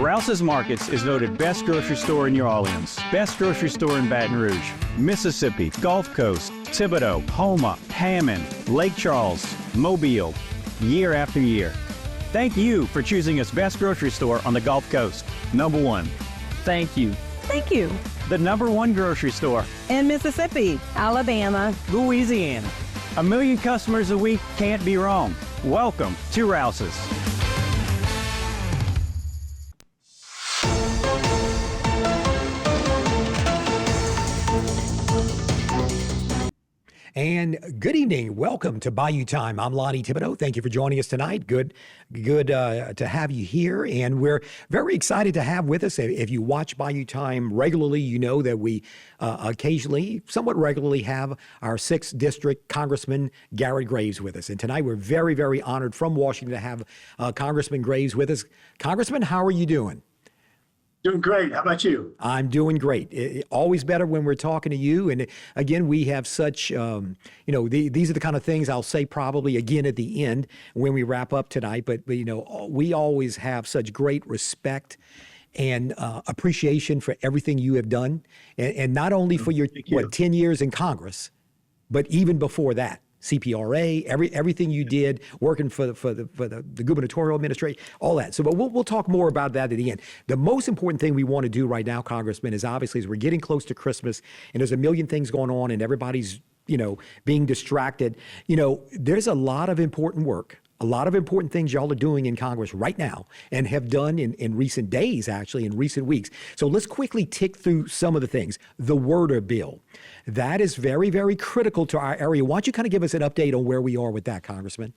Rouse's Markets is voted best grocery store in New Orleans, best grocery store in Baton Rouge, Mississippi, Gulf Coast, Thibodeau, Houma, Hammond, Lake Charles, Mobile, year after year. Thank you for choosing us best grocery store on the Gulf Coast. Number one. Thank you. Thank you. The number one grocery store In Mississippi, Alabama, Louisiana. 1 million customers a week can't be wrong. Welcome to Rouse's. And good evening. Welcome to Bayou Time. I'm Lonnie Thibodeau. Thank you for joining us tonight. Good to have you here. And we're very excited to have with us. If you watch Bayou Time regularly, you know that we occasionally, somewhat regularly, have our 6th District Congressman Garret Graves with us. And tonight we're very, very honored from Washington to have Congressman Graves with us. Congressman, how are you doing? Doing great. How about you? I'm doing great. Always better when we're talking to you. And again, we have such, these are the kind of things I'll say probably again at the end when we wrap up tonight. But we always have such great respect and appreciation for everything you have done. And not only for your, 10 years in Congress, but even before that. CPRA, everything you did, working for the gubernatorial administration, all that. So, but we'll talk more about that at the end. The most important thing we want to do right now, Congressman, is obviously as we're getting close to Christmas, and there's a million things going on, and everybody's being distracted. There's a lot of important work. A lot of important things y'all are doing in Congress right now and have done in recent days, actually, in recent weeks. So let's quickly tick through some of the things. The Worder bill. That is very, very critical to our area. Why don't you kind of give us an update on where we are with that, Congressman?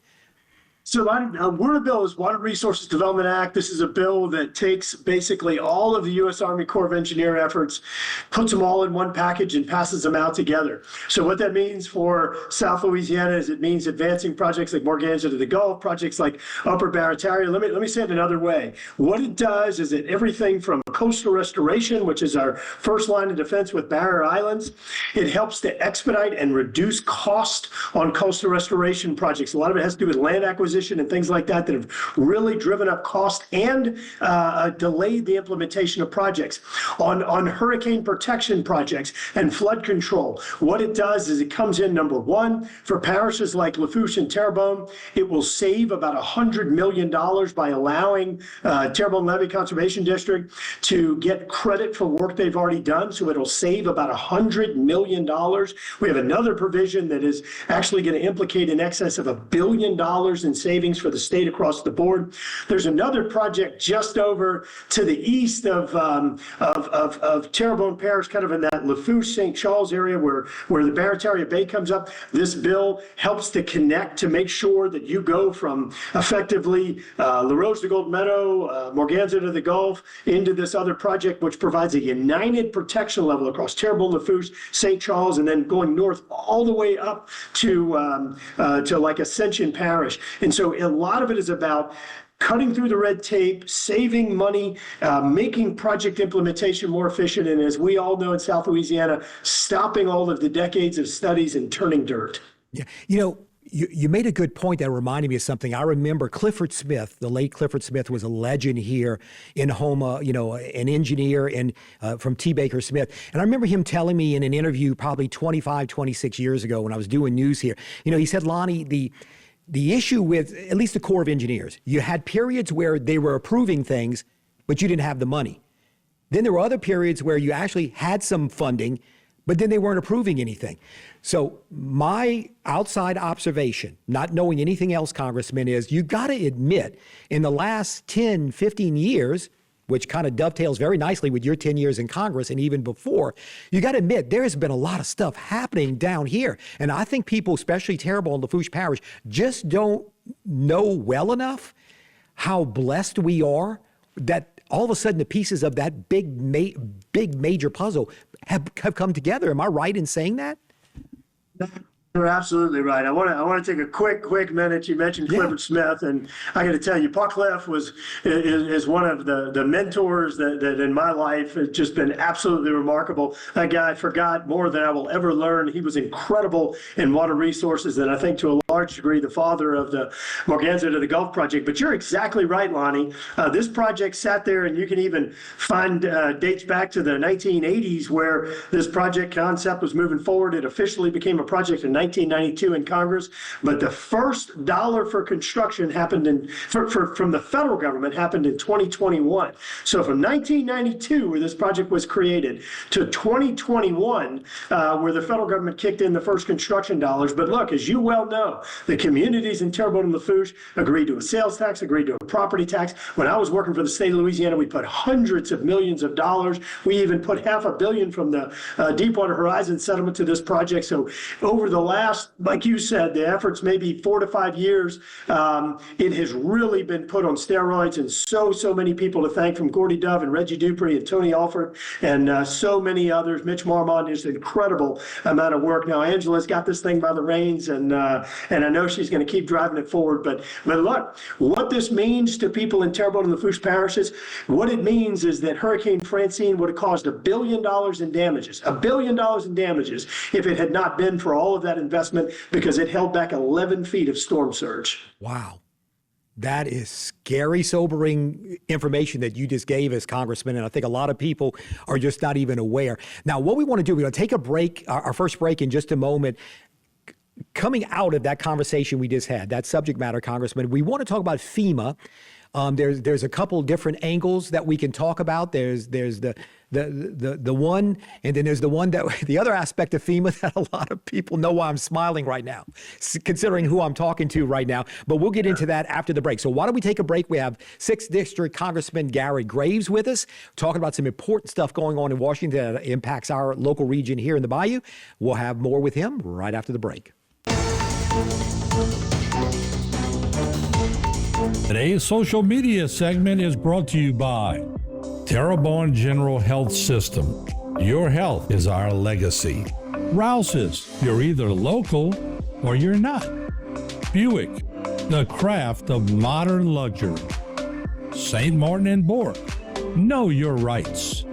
So Worder bill is Water Resources Development Act. This is a bill that takes basically all of the U.S. Army Corps of Engineer efforts, puts them all in one package and passes them out together. So what that means for South Louisiana is it means advancing projects like Morganza to the Gulf, projects like Upper Barataria. Let me say it another way. What it does is that everything from coastal restoration, which is our first line of defense with barrier islands, it helps to expedite and reduce cost on coastal restoration projects. A lot of it has to do with land acquisition and things like that have really driven up cost and delayed the implementation of projects. On hurricane protection projects and flood control, what it does is it comes in, number one, for parishes like Lafourche and Terrebonne, it will save about $100 million by allowing Terrebonne Levee Conservation District to get credit for work they've already done. So it'll save about $100 million. We have another provision that is actually going to implicate in excess of $1 billion in savings for the state across the board. There's another project just over to the east of Terrebonne Parish, kind of in that Lafourche, St. Charles area where the Barataria Bay comes up. This bill helps to connect to make sure that you go from effectively La Roche to Gold Meadow, Morganza to the Gulf, into this other project, which provides a united protection level across Terrebonne, Lafourche, St. Charles, and then going north all the way up to like Ascension Parish. And so a lot of it is about cutting through the red tape, saving money, making project implementation more efficient, and as we all know in South Louisiana, stopping all of the decades of studies and turning dirt. Yeah, you made a good point that reminded me of something. I remember Clifford Smith, the late Clifford Smith, was a legend here in Houma, an engineer and from T. Baker Smith. And I remember him telling me in an interview probably 25, 26 years ago when I was doing news here, he said, Lonnie, the issue with at least the Corps of Engineers, you had periods where they were approving things, but you didn't have the money. Then there were other periods where you actually had some funding, but then they weren't approving anything. So my outside observation, not knowing anything else, Congressman, is you got to admit in the last 10, 15 years, which kind of dovetails very nicely with your 10 years in Congress and even before, you got to admit there has been a lot of stuff happening down here. And I think people, especially Terrebonne and Lafourche Parish, just don't know well enough how blessed we are that all of a sudden the pieces of that big major puzzle have come together. Am I right in saying that? You're absolutely right. I want to take a quick minute. You mentioned Clifford Smith, and I got to tell you, Pa Cliff is one of the mentors that in my life has just been absolutely remarkable. That guy forgot more than I will ever learn. He was incredible in water resources, and I think to a large degree the father of the Morganza to the Gulf project. But you're exactly right, Lonnie. This project sat there, and you can even find dates back to the 1980s where this project concept was moving forward. It officially became a project in 1992 in Congress, but the first dollar for construction happened from the federal government happened in 2021. So from 1992, where this project was created, to 2021, where the federal government kicked in the first construction dollars. But look, as you well know, the communities in Terrebonne and Lafourche agreed to a sales tax, agreed to a property tax. When I was working for the state of Louisiana, we put hundreds of millions of dollars. We even put $500 million from the Deepwater Horizon settlement to this project. So over the last, like you said, the efforts maybe 4 to 5 years, it has really been put on steroids, and so many people to thank, from Gordy Dove and Reggie Dupree and Tony Alford and so many others. Mitch Marmont is an incredible amount of work. Now Angela's got this thing by the reins, and I know she's going to keep driving it forward. But look, what this means to people in Terrebonne and Lafourche parishes, what it means is that Hurricane Francine would have caused $1 billion in damages, $1 billion in damages, if it had not been for all of that investment, because it held back 11 feet of storm surge. Wow. That is scary, sobering information that you just gave us, Congressman, and I think a lot of people are just not even aware. Now, what we want to do, we're going to take a break, our first break in just a moment. Coming out of that conversation we just had, that subject matter, Congressman, we want to talk about FEMA. There's a couple different angles that we can talk about. There's the one, and then there's the other aspect of FEMA that a lot of people know why I'm smiling right now, considering who I'm talking to right now. But we'll get into that after the break. So why don't we take a break? We have 6th District Congressman Garret Graves with us, talking about some important stuff going on in Washington that impacts our local region here in the Bayou. We'll have more with him right after the break. Today's social media segment is brought to you by Terrebonne General Health System. Your health is our legacy. Rouse's, you're either local or you're not. Buick, the craft of modern luxury. St. Martin and Bork, know your rights.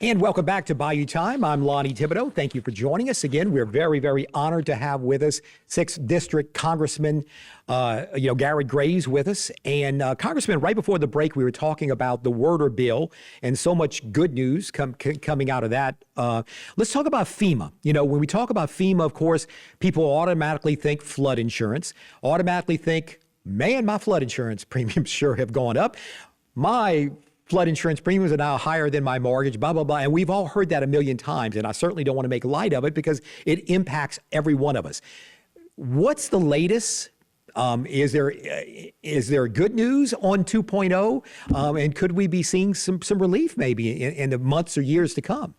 And welcome back to Bayou Time. I'm Lonnie Thibodeau. Thank you for joining us again. We're very, very honored to have with us 6th District Congressman, Garret Graves with us. And Congressman, right before the break, we were talking about the Werder bill and so much good news coming out of that. Let's talk about FEMA. You know, when we talk about FEMA, of course, people automatically think flood insurance, automatically think, man, my flood insurance premiums sure have gone up. My flood insurance premiums are now higher than my mortgage, blah, blah, blah. And we've all heard that a million times. And I certainly don't want to make light of it because it impacts every one of us. What's the latest? Is there good news on 2.0? And could we be seeing some relief maybe in the months or years to come?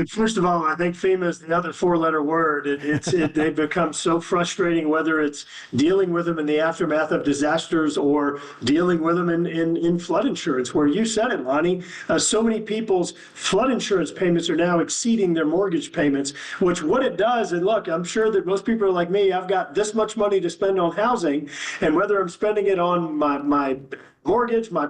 First of all, I think FEMA is the other 4-letter word. They've become so frustrating, whether it's dealing with them in the aftermath of disasters or dealing with them in flood insurance, where you said it, Lonnie. So many people's flood insurance payments are now exceeding their mortgage payments, which what it does, and look, I'm sure that most people are like me, I've got this much money to spend on housing, and whether I'm spending it on my mortgage, my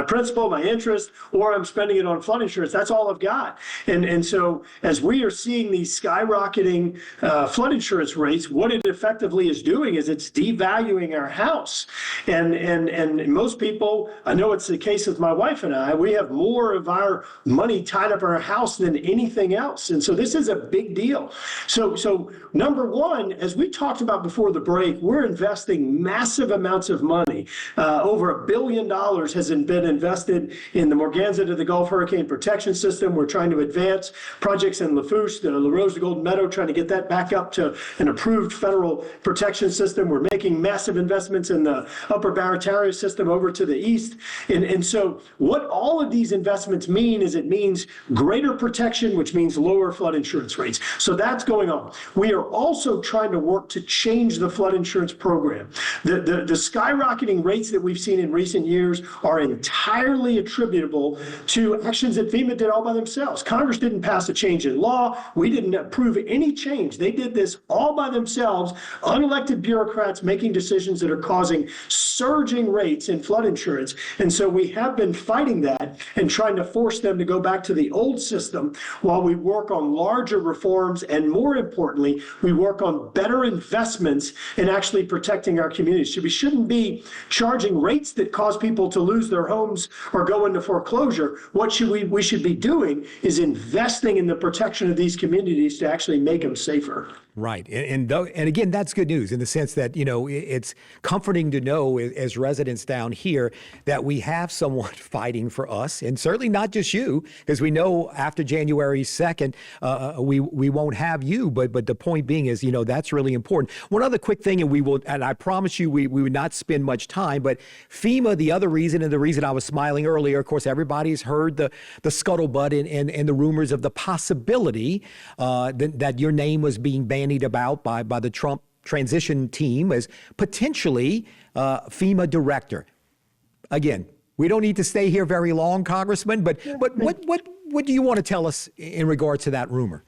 principal, my interest, or I'm spending it on flood insurance. That's all I've got. And so as we are seeing these skyrocketing flood insurance rates, what it effectively is doing is it's devaluing our house. And most people, I know it's the case with my wife and I, we have more of our money tied up in our house than anything else. And so this is a big deal. So number one, as we talked about before the break, we're investing massive amounts of money, over $1 billion has been invested in the Morganza to the Gulf Hurricane Protection System. We're trying to advance projects in Lafourche, the La Rose, the Golden Meadow, trying to get that back up to an approved federal protection system. We're making massive investments in the Upper Barataria system over to the east. And so what all of these investments mean is it means greater protection, which means lower flood insurance rates. So that's going on. We are also trying to work to change the flood insurance program. The skyrocketing rates that we've seen in recent recent years are entirely attributable to actions that FEMA did all by themselves. Congress didn't pass a change in law. We didn't approve any change. They did this all by themselves, unelected bureaucrats making decisions that are causing surging rates in flood insurance. And so we have been fighting that and trying to force them to go back to the old system while we work on larger reforms, and more importantly, we work on better investments in actually protecting our communities. So we shouldn't be charging rates that cause people to lose their homes or go into foreclosure. What should we should be doing is investing in the protection of these communities to actually make them safer. Right. And again, that's good news in the sense that, it's comforting to know as residents down here that we have someone fighting for us, and certainly not just you, because we know after January 2nd, we won't have you. But the point being is, that's really important. One other quick thing, and I promise you we would not spend much time, but FEMA, the other reason, and the reason I was smiling earlier, of course, everybody's heard the scuttlebutt and the rumors of the possibility that your name was being bandied about by the Trump transition team as potentially FEMA director. Again, we don't need to stay here very long, Congressman, but what do you want to tell us in regard to that rumor?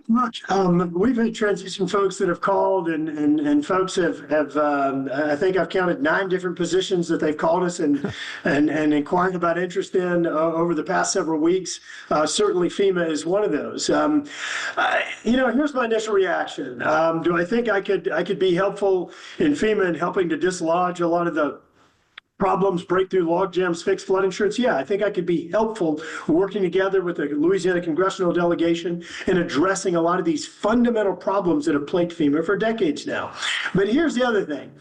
Much. We've had transition folks that have called, and folks have I think I've counted 9 different positions that they've called us and inquired about interest in over the past several weeks. Certainly FEMA is one of those. Here's my initial reaction. Do I think I could be helpful in FEMA in helping to dislodge a lot of the problems, breakthrough log jams, fix flood insurance? Yeah, I think I could be helpful working together with the Louisiana congressional delegation in addressing a lot of these fundamental problems that have plagued FEMA for decades now. But here's the other thing.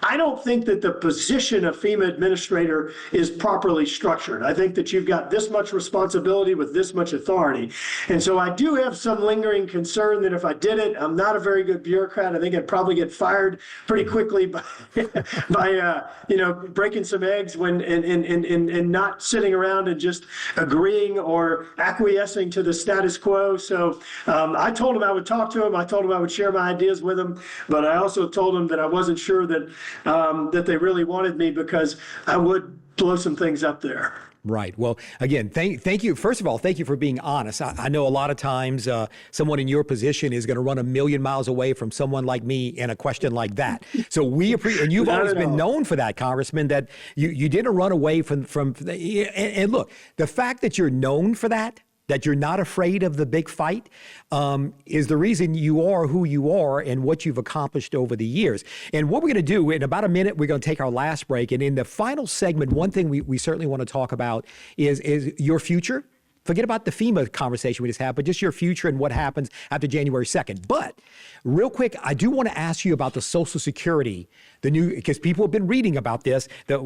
I don't think that the position of FEMA administrator is properly structured. I think that you've got this much responsibility with this much authority. And so I do have some lingering concern that if I did it, I'm not a very good bureaucrat. I think I'd probably get fired pretty quickly by breaking some eggs when and not sitting around and just agreeing or acquiescing to the status quo. So I told him I would talk to him. I told him I would share my ideas with him, but I also told him that I wasn't sure that that they really wanted me, because I would blow some things up there. Right. Well, again, thank you. First of all, thank you for being honest. I know a lot of times someone in your position is going to run a million miles away from someone like me in a question like that. So we appreciate, and you've always been known for that, Congressman, that you didn't run away from and look, the fact that you're known for that you're not afraid of the big fight, is the reason you are who you are and what you've accomplished over the years. And what we're going to do, in about a minute, we're going to take our last break. And in the final segment, one thing we certainly want to talk about is your future. Forget about the FEMA conversation we just had, but just your future and what happens after January 2nd. But real quick, I do want to ask you about the Social Security, because people have been reading about this, the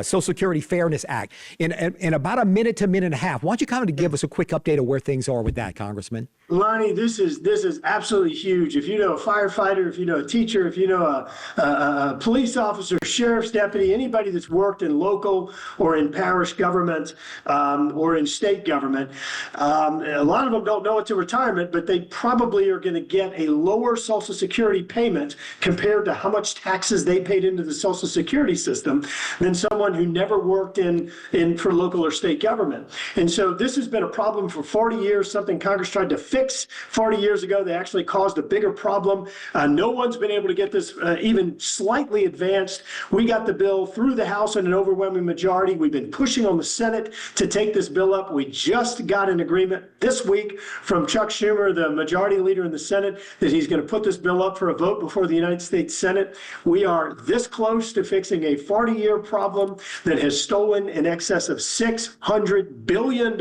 Social Security Fairness Act. In about a minute to minute and a half, why don't you come and give us a quick update of where things are with that, Congressman? Lonnie, this is absolutely huge. If you know a firefighter, if you know a teacher, if you know a police officer, sheriff's deputy, anybody that's worked in local or in parish government or in state government, a lot of them don't know it's a retirement, but they probably are going to get a lower Social Security payment compared to how much taxes they paid into the Social Security system than someone who never worked for local or state government. And so this has been a problem for 40 years, something Congress tried to fix 40 years ago. They actually caused a bigger problem. No one's been able to get this even slightly advanced. We got the bill through the House in an overwhelming majority. We've been pushing on the Senate to take this bill up. We just got an agreement this week from Chuck Schumer, the majority leader in the Senate, that he's going to put this bill up for a vote before the United States Senate. We are this close to fixing a 40-year problem that has stolen in excess of $600 billion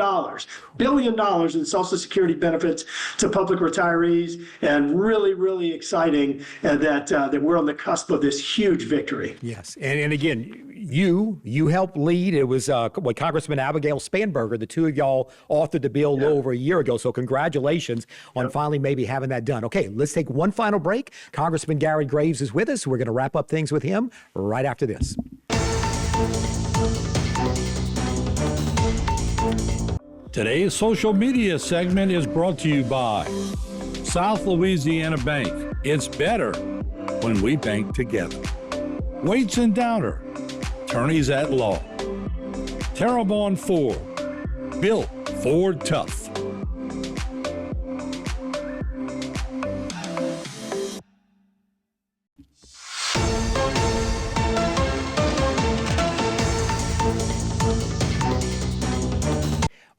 in Social Security benefits to public retirees, and really, really exciting that we're on the cusp of this huge victory. Yes, and again, you helped lead. It was Congressman Abigail Spanberger, the two of y'all authored the bill a little over a year ago. So congratulations on finally maybe having that done. Okay, let's take one final break. Congressman Garret Graves is with us. We're going to wrap up things with him right after this. Today's social media segment is brought to you by South Louisiana Bank. It's better when we bank together. Weights and Downer, attorneys at law. Terrebonne Ford, built Ford tough.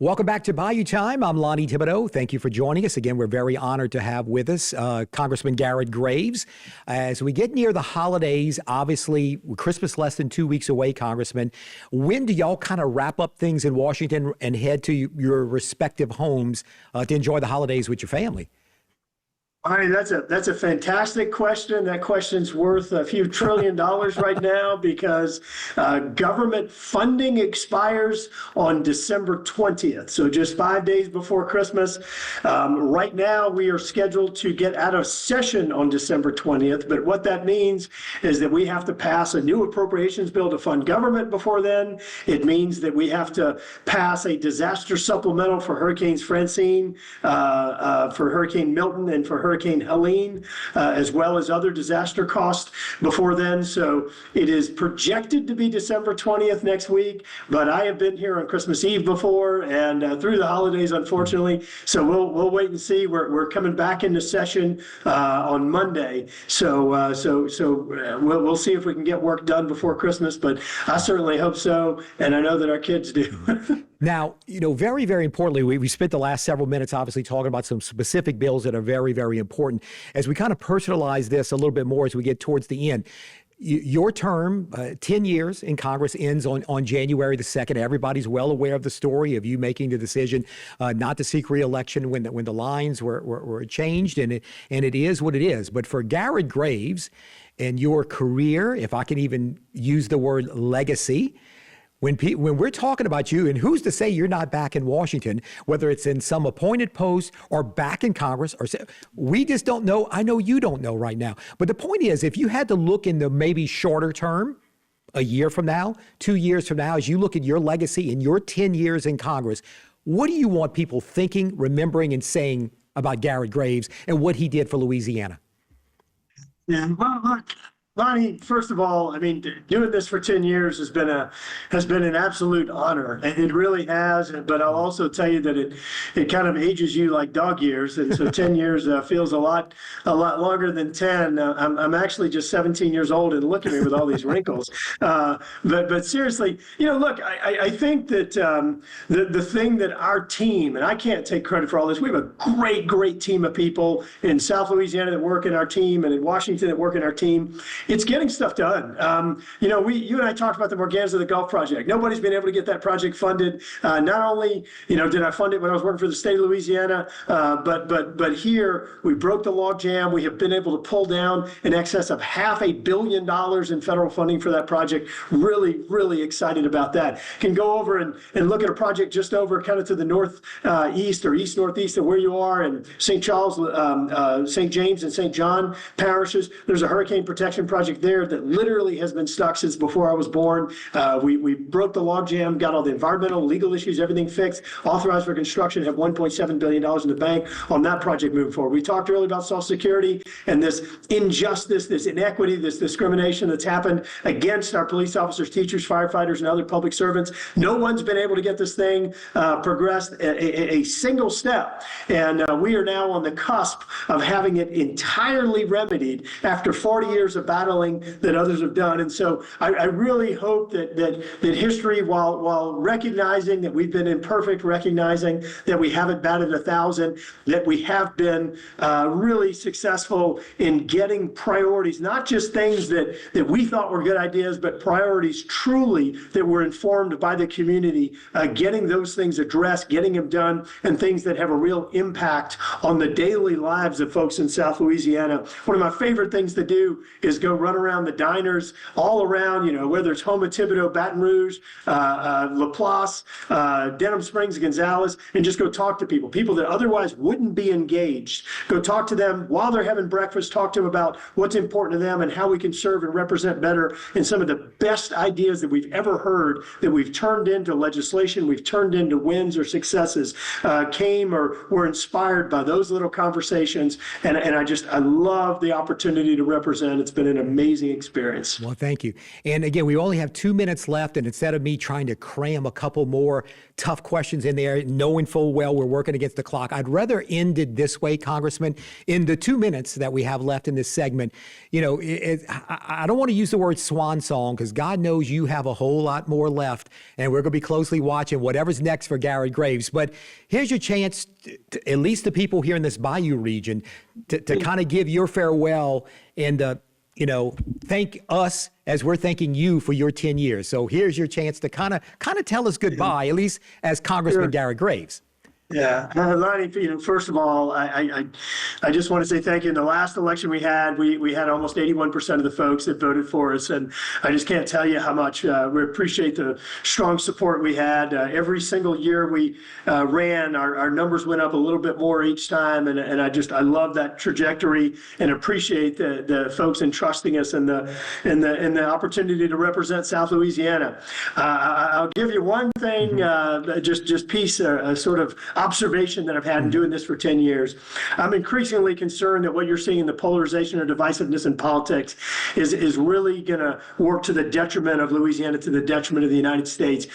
Welcome back to Bayou Time. I'm Lonnie Thibodeau. Thank you for joining us. Again, we're very honored to have with us Congressman Garret Graves. As we get near the holidays, obviously, Christmas less than 2 weeks away, Congressman. When do y'all kind of wrap up things in Washington and head to your respective homes to enjoy the holidays with your family? All right, that's a fantastic question. That question's worth a few $1 trillion right now because government funding expires on December 20th. So just 5 days before Christmas. Right now, we are scheduled to get out of session on December 20th. But what that means is that we have to pass a new appropriations bill to fund government before then. It means that we have to pass a disaster supplemental for Hurricanes Francine, for Hurricane Milton, and for Hurricane Helene, as well as other disaster costs before then. So it is projected to be December 20th next week, but I have been here on Christmas Eve before and through the holidays, unfortunately. So we'll wait and see. We're coming back into session on Monday. So we'll see if we can get work done before Christmas, but I certainly hope so, and I know that our kids do. Now, very, very importantly, we spent the last several minutes obviously talking about some specific bills that are very, very important. As we kind of personalize this a little bit more as we get towards the end, your term, 10 years in Congress, ends on January the 2nd. Everybody's well aware of the story of you making the decision not to seek re-election when the lines were changed, and it is what it is. But for Garret Graves and your career, if I can even use the word legacy, when we're talking about you, and who's to say you're not back in Washington, whether it's in some appointed post or back in Congress, we just don't know. I know you don't know right now. But the point is, if you had to look in the maybe shorter term, a year from now, 2 years from now, as you look at your legacy in your 10 years in Congress, what do you want people thinking, remembering, and saying about Garret Graves and what he did for Louisiana? Yeah, well, look, Lonnie, first of all, I mean, doing this for 10 years has been an absolute honor, and it really has. But I'll also tell you that it kind of ages you like dog years, and so 10 years feels a lot longer than 10. I'm actually just 17 years old, and look at me with all these wrinkles. But seriously, look, I think that the thing that our team, and I can't take credit for all this, we have a great team of people in South Louisiana that work in our team, and in Washington that work in our team. It's getting stuff done. You and I talked about the Morganza the Gulf project. Nobody's been able to get that project funded. Not only, did I fund it when I was working for the state of Louisiana, but here we broke the log jam. We have been able to pull down in excess of $500 million in federal funding for that project. Really, really excited about that. Can go over and look at a project just over kind of to the northeast or east-northeast of where you are in St. Charles, St. James, and St. John parishes. There's a hurricane protection project there that literally has been stuck since before I was born. We broke the logjam, got all the environmental, legal issues, everything fixed, authorized for construction, have $1.7 billion in the bank on that project moving forward. We talked earlier about Social Security and this injustice, this inequity, this discrimination that's happened against our police officers, teachers, firefighters, and other public servants. No one's been able to get this thing progressed a single step. And we are now on the cusp of having it entirely remedied after 40 years of battling that others have done. And so I really hope that history, while recognizing that we've been imperfect, recognizing that we haven't batted 1,000, that we have been really successful in getting priorities, not just things that we thought were good ideas, but priorities truly that were informed by the community, getting those things addressed, getting them done, and things that have a real impact on the daily lives of folks in South Louisiana. One of my favorite things to do is go run around the diners all around, whether it's Houma, Thibodaux, Baton Rouge, Laplace, Denham Springs, Gonzales, and just go talk to people that otherwise wouldn't be engaged. Go talk to them while they're having breakfast, talk to them about what's important to them and how we can serve and represent better. And some of the best ideas that we've ever heard that we've turned into legislation, we've turned into wins or successes, came or were inspired by those little conversations. And I love the opportunity to represent. It's been an an amazing experience. Well, thank you. And again, we only have 2 minutes left, and instead of me trying to cram a couple more tough questions in there, knowing full well we're working against the clock, I'd rather end it this way, Congressman. In the 2 minutes that we have left in this segment, you know, I don't want to use the word swan song, because God knows you have a whole lot more left, and we're going to be closely watching whatever's next for Garret Graves. But here's your chance, at least the people here in this Bayou region, to kind of give your farewell and you know, thank us as we're thanking you for your 10 years. So here's your chance to kind of tell us goodbye, at least as Congressman Garret Graves. Yeah, Lonnie, you know, first of all, I just want to say thank you. In the last election we had almost 81% of the folks that voted for us, and I just can't tell you how much we appreciate the strong support we had. Every single year we ran, our numbers went up a little bit more each time, and I love that trajectory and appreciate the folks entrusting us and the opportunity to represent South Louisiana. I'll give you one thing, just piece, a sort of observation that I've had in doing this for 10 years. I'm increasingly concerned that what you're seeing in the polarization or divisiveness in politics is really going to work to the detriment of Louisiana, to the detriment of the United States.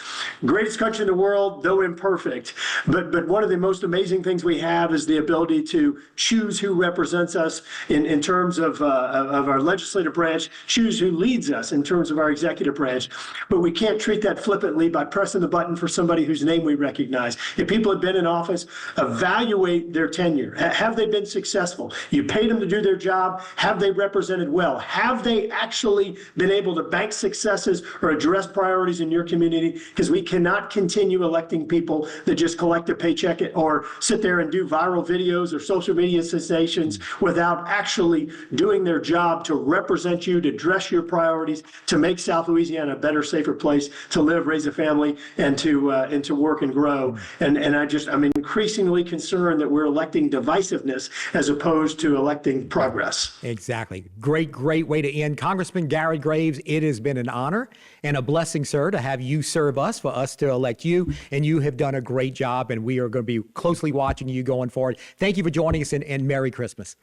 Greatest country in the world, though imperfect. But one of the most amazing things we have is the ability to choose who represents us in terms of our legislative branch, choose who leads us in terms of our executive branch. But we can't treat that flippantly by pressing the button for somebody whose name we recognize. If people have been in office, evaluate their tenure. Have they been successful? You paid them to do their job. Have they represented well? Have they actually been able to bank successes or address priorities in your community? Because we cannot continue electing people that just collect a paycheck or sit there and do viral videos or social media sensations without actually doing their job to represent you, to address your priorities, to make South Louisiana a better, safer place to live, raise a family, and to work and grow. And I'm increasingly concerned that we're electing divisiveness as opposed to electing progress. Exactly. Great way to end. Congressman Garret Graves, it has been an honor and a blessing, sir, to have you serve us, for us to elect you. And you have done a great job, and we are going to be closely watching you going forward. Thank you for joining us, and Merry Christmas.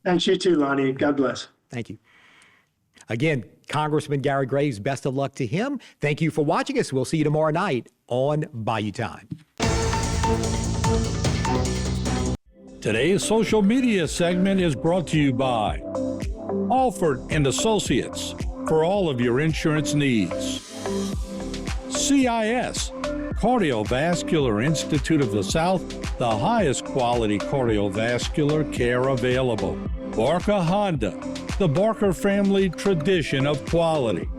Thanks, you too, Lonnie. God bless. Thank you. Again, Congressman Garret Graves, best of luck to him. Thank you for watching us. We'll see you tomorrow night on Bayou Time. Today's social media segment is brought to you by Alford and Associates for all of your insurance needs. CIS, Cardiovascular Institute of the South, the highest quality cardiovascular care available. Barker Honda, the Barker family tradition of quality.